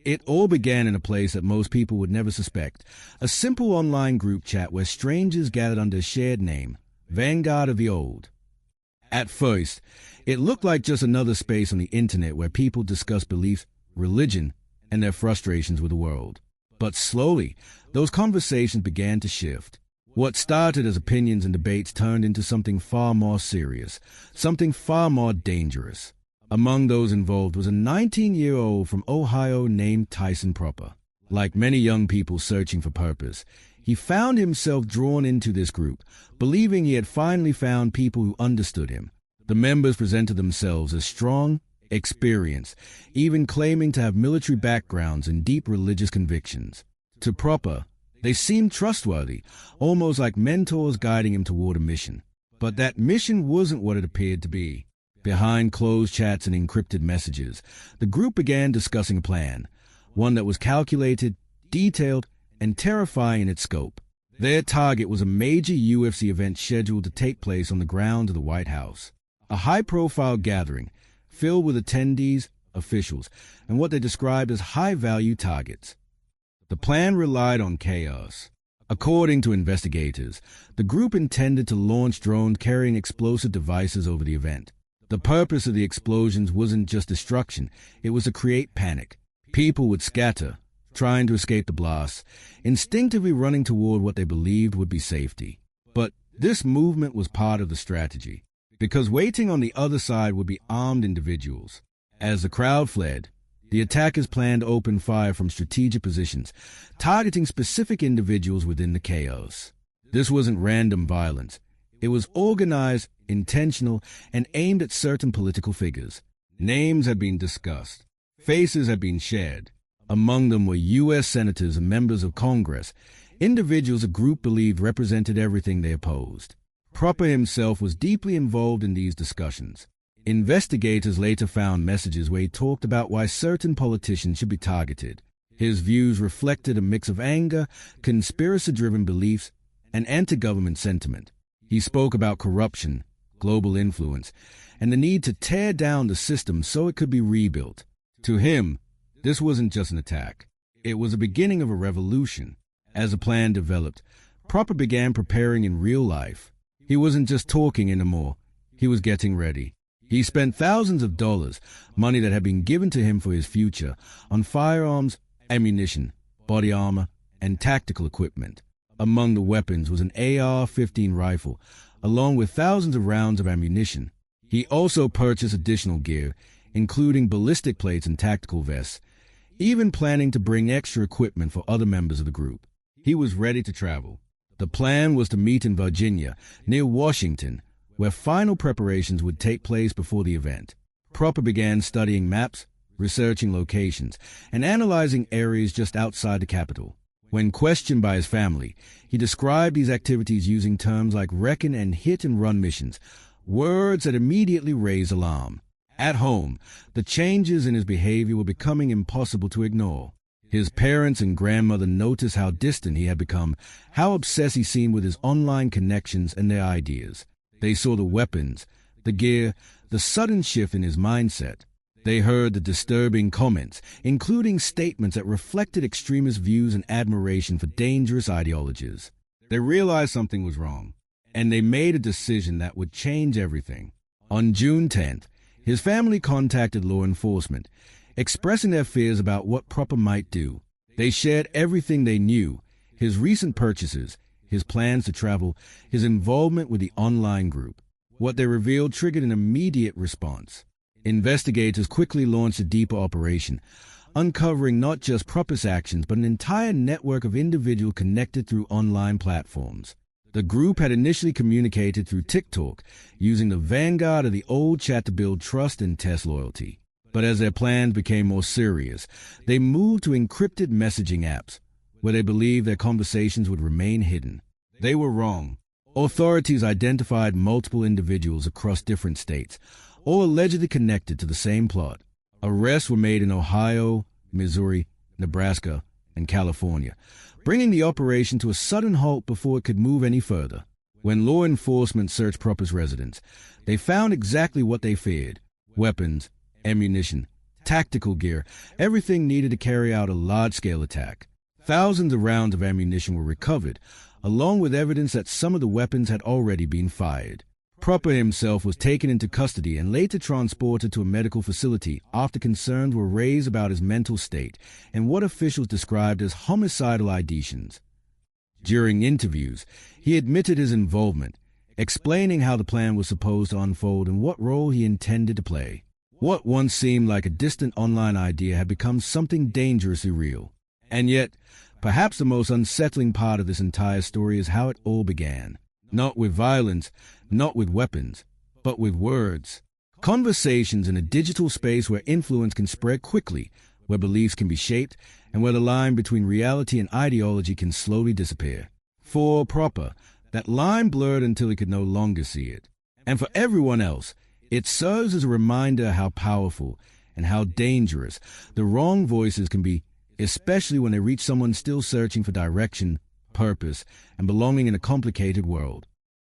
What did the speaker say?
It all began in a place that most people would never suspect, a simple online group chat where strangers gathered under a shared name, Vanguard of the Old. At first, it looked like just another space on the internet where people discussed beliefs, religion, and their frustrations with the world. But slowly, those conversations began to shift. What started as opinions and debates turned into something far more serious, something far more dangerous. Among those involved was a 19-year-old from Ohio named Tyson Proper. Like many young people searching for purpose, he found himself drawn into this group, believing he had finally found people who understood him. The members presented themselves as strong, experienced, even claiming to have military backgrounds and deep religious convictions. To Proper, they seemed trustworthy, almost like mentors guiding him toward a mission. But that mission wasn't what it appeared to be. Behind closed chats and encrypted messages, the group began discussing a plan, one that was calculated, detailed, and terrifying in its scope. Their target was a major UFC event scheduled to take place on the grounds of the White House, a high-profile gathering filled with attendees, officials, and what they described as high-value targets. The plan relied on chaos. According to investigators, the group intended to launch drones carrying explosive devices over the event. The purpose of the explosions wasn't just destruction, it was to create panic. People would scatter, trying to escape the blasts, instinctively running toward what they believed would be safety. But this movement was part of the strategy, because waiting on the other side would be armed individuals. As the crowd fled, the attackers planned to open fire from strategic positions, targeting specific individuals within the chaos. This wasn't random violence. It was organized, intentional, and aimed at certain political figures. Names had been discussed. Faces had been shared. Among them were U.S. senators and members of Congress, individuals a group believed represented everything they opposed. Proper himself was deeply involved in these discussions. Investigators later found messages where he talked about why certain politicians should be targeted. His views reflected a mix of anger, conspiracy-driven beliefs, and anti-government sentiment. He spoke about corruption, global influence, and the need to tear down the system so it could be rebuilt. To him, this wasn't just an attack. It was the beginning of a revolution. As the plan developed, Proper began preparing in real life. He wasn't just talking anymore. He was getting ready. He spent thousands of dollars, money that had been given to him for his future, on firearms, ammunition, body armor, and tactical equipment. Among the weapons was an AR-15 rifle, along with thousands of rounds of ammunition. He also purchased additional gear, including ballistic plates and tactical vests, even planning to bring extra equipment for other members of the group. He was ready to travel. The plan was to meet in Virginia, near Washington, where final preparations would take place before the event. Proper began studying maps, researching locations, and analyzing areas just outside the capital. When questioned by his family, he described these activities using terms like reckon and hit and run missions, words that immediately raised alarm. At home, the changes in his behavior were becoming impossible to ignore. His parents and grandmother noticed how distant he had become, how obsessed he seemed with his online connections and their ideas. They saw the weapons, the gear, the sudden shift in his mindset. They heard the disturbing comments, including statements that reflected extremist views and admiration for dangerous ideologies. They realized something was wrong, and they made a decision that would change everything. On June 10th, his family contacted law enforcement, expressing their fears about what Proper might do. They shared everything they knew, his recent purchases, his plans to travel, his involvement with the online group. What they revealed triggered an immediate response. Investigators quickly launched a deeper operation, uncovering not just Proper's actions but an entire network of individuals connected through online platforms. The group had initially communicated through TikTok, using the Vanguard of the Old chat to build trust and test loyalty. But as their plans became more serious, they moved to encrypted messaging apps, where they believed their conversations would remain hidden. They were wrong. Authorities identified multiple individuals across different states, all allegedly connected to the same plot. Arrests were made in Ohio, Missouri, Nebraska, and California, bringing the operation to a sudden halt before it could move any further. When law enforcement searched Proper's residence, they found exactly what they feared: weapons, ammunition, tactical gear, everything needed to carry out a large-scale attack. Thousands of rounds of ammunition were recovered, along with evidence that some of the weapons had already been fired. Proper himself was taken into custody and later transported to a medical facility after concerns were raised about his mental state and what officials described as homicidal ideations. During interviews, he admitted his involvement, explaining how the plan was supposed to unfold and what role he intended to play. What once seemed like a distant online idea had become something dangerously real. And yet, perhaps the most unsettling part of this entire story is how it all began. Not with violence, not with weapons, but with words. Conversations in a digital space where influence can spread quickly, where beliefs can be shaped, and where the line between reality and ideology can slowly disappear. For Proper, that line blurred until he could no longer see it. And for everyone else, it serves as a reminder how powerful and how dangerous the wrong voices can be, especially when they reach someone still searching for direction, purpose, and belonging in a complicated world.